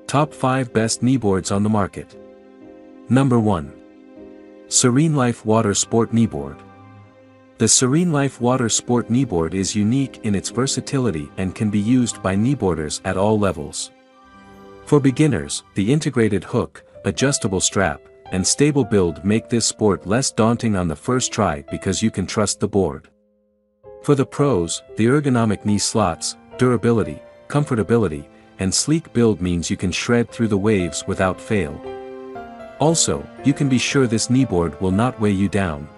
Top 5 Best Kneeboards on the Market. Number 1. SereneLife Water Sport Kneeboard. The SereneLife Water Sport Kneeboard is unique in its versatility and can be used by kneeboarders at all levels. For beginners, the integrated hook, adjustable strap, and stable build make this sport less daunting on the first try because you can trust the board. For the pros, the ergonomic knee slots, durability, comfortability, and sleek build means you can shred through the waves without fail. Also, you can be sure this kneeboard will not weigh you down.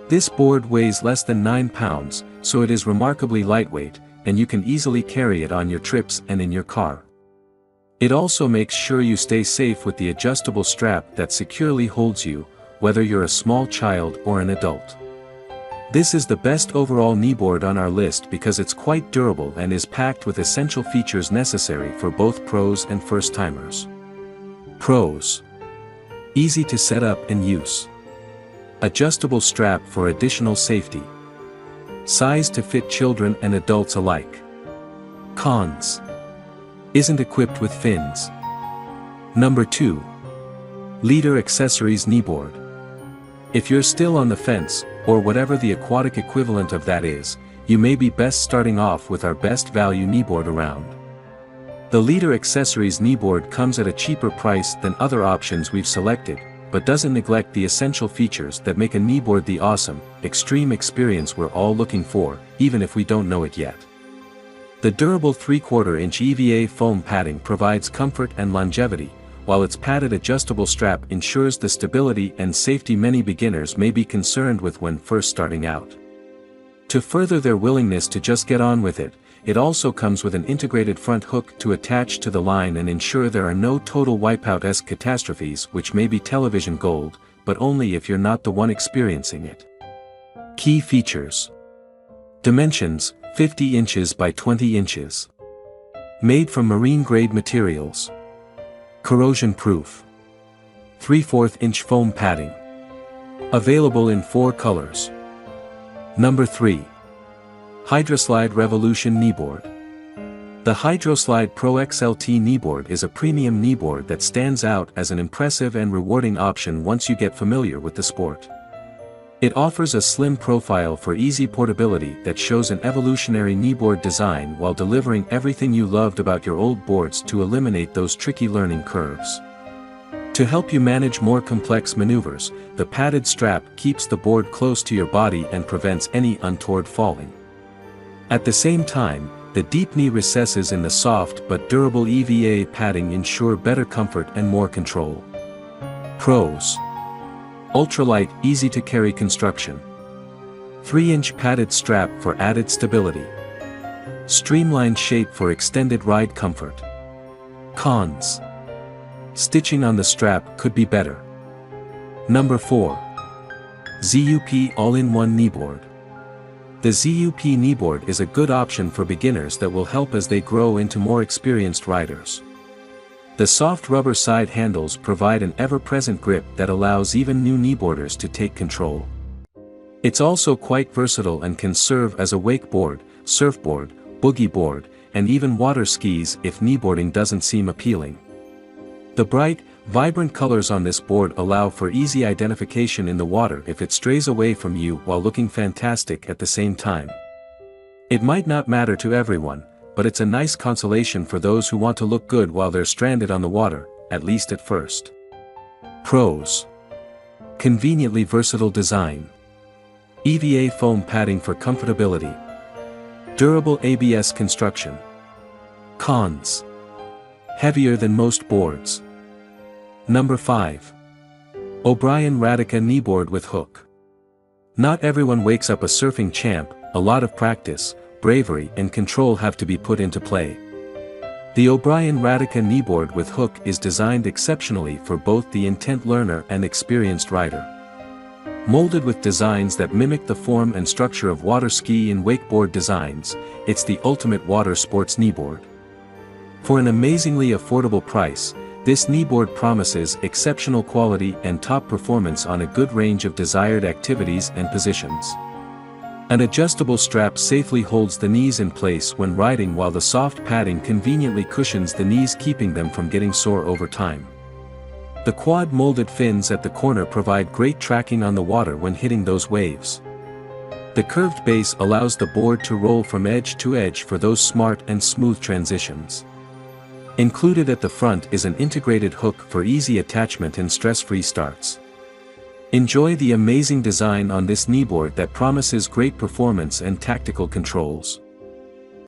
This board weighs less than 9 pounds, so it is remarkably lightweight, and you can easily carry it on your trips and in your car. It also makes sure you stay safe with the adjustable strap that securely holds you, whether you're a small child or an adult. This is the best overall kneeboard on our list because it's quite durable and is packed with essential features necessary for both pros and first-timers. Pros. Easy to set up and use. Adjustable strap for additional safety. Size to fit children and adults alike. Cons. Isn't equipped with fins. Number 2. Leader Accessories Kneeboard. If you're still on the fence, or whatever the aquatic equivalent of that is, you may be best starting off with our best value kneeboard around. The Leader Accessories Kneeboard comes at a cheaper price than other options we've selected, but doesn't neglect the essential features that make a kneeboard the awesome, extreme experience we're all looking for, even if we don't know it yet. The durable 3/4-inch EVA foam padding provides comfort and longevity, while its padded adjustable strap ensures the stability and safety many beginners may be concerned with when first starting out. To further their willingness to just get on with it, it also comes with an integrated front hook to attach to the line and ensure there are no total wipeout-esque catastrophes, which may be television gold, but only if you're not the one experiencing it. Key features. Dimensions, 50 inches by 20 inches. Made from marine-grade materials. Corrosion-proof. 3/4-inch foam padding. Available in 4 colors. Number 3. Hydroslide Revolution Kneeboard. The Hydroslide Pro XLT Kneeboard is a premium kneeboard that stands out as an impressive and rewarding option once you get familiar with the sport. It offers a slim profile for easy portability that shows an evolutionary kneeboard design while delivering everything you loved about your old boards to eliminate those tricky learning curves. To help you manage more complex maneuvers, the padded strap keeps the board close to your body and prevents any untoward falling. At the same time, the deep knee recesses in the soft but durable EVA padding ensure better comfort and more control. Pros. Ultralight, easy-to-carry construction. 3-inch padded strap for added stability. Streamlined shape for extended ride comfort. Cons. Stitching on the strap could be better. Number 4. ZUP All-in-One Kneeboard. The ZUP Kneeboard is a good option for beginners that will help as they grow into more experienced riders. The soft rubber side handles provide an ever-present grip that allows even new kneeboarders to take control. It's also quite versatile and can serve as a wakeboard, surfboard, boogie board, and even water skis if kneeboarding doesn't seem appealing. The bright, vibrant colors on this board allow for easy identification in the water if it strays away from you while looking fantastic at the same time. It might not matter to everyone, but it's a nice consolation for those who want to look good while they're stranded on the water, at least at first. Pros. Conveniently versatile design. EVA foam padding for comfortability. Durable ABS construction. Cons. Heavier than most boards. Number 5. O'Brien Radica Kneeboard with Hook. Not everyone wakes up a surfing champ, a lot of practice, bravery and control have to be put into play. The O'Brien Radica Kneeboard with Hook is designed exceptionally for both the intent learner and experienced rider. Molded with designs that mimic the form and structure of water ski and wakeboard designs, it's the ultimate water sports kneeboard. For an amazingly affordable price, this kneeboard promises exceptional quality and top performance on a good range of desired activities and positions. An adjustable strap safely holds the knees in place when riding, while the soft padding conveniently cushions the knees, keeping them from getting sore over time. The quad-molded fins at the corner provide great tracking on the water when hitting those waves. The curved base allows the board to roll from edge to edge for those smart and smooth transitions. Included at the front is an integrated hook for easy attachment and stress-free starts. Enjoy the amazing design on this kneeboard that promises great performance and tactical controls.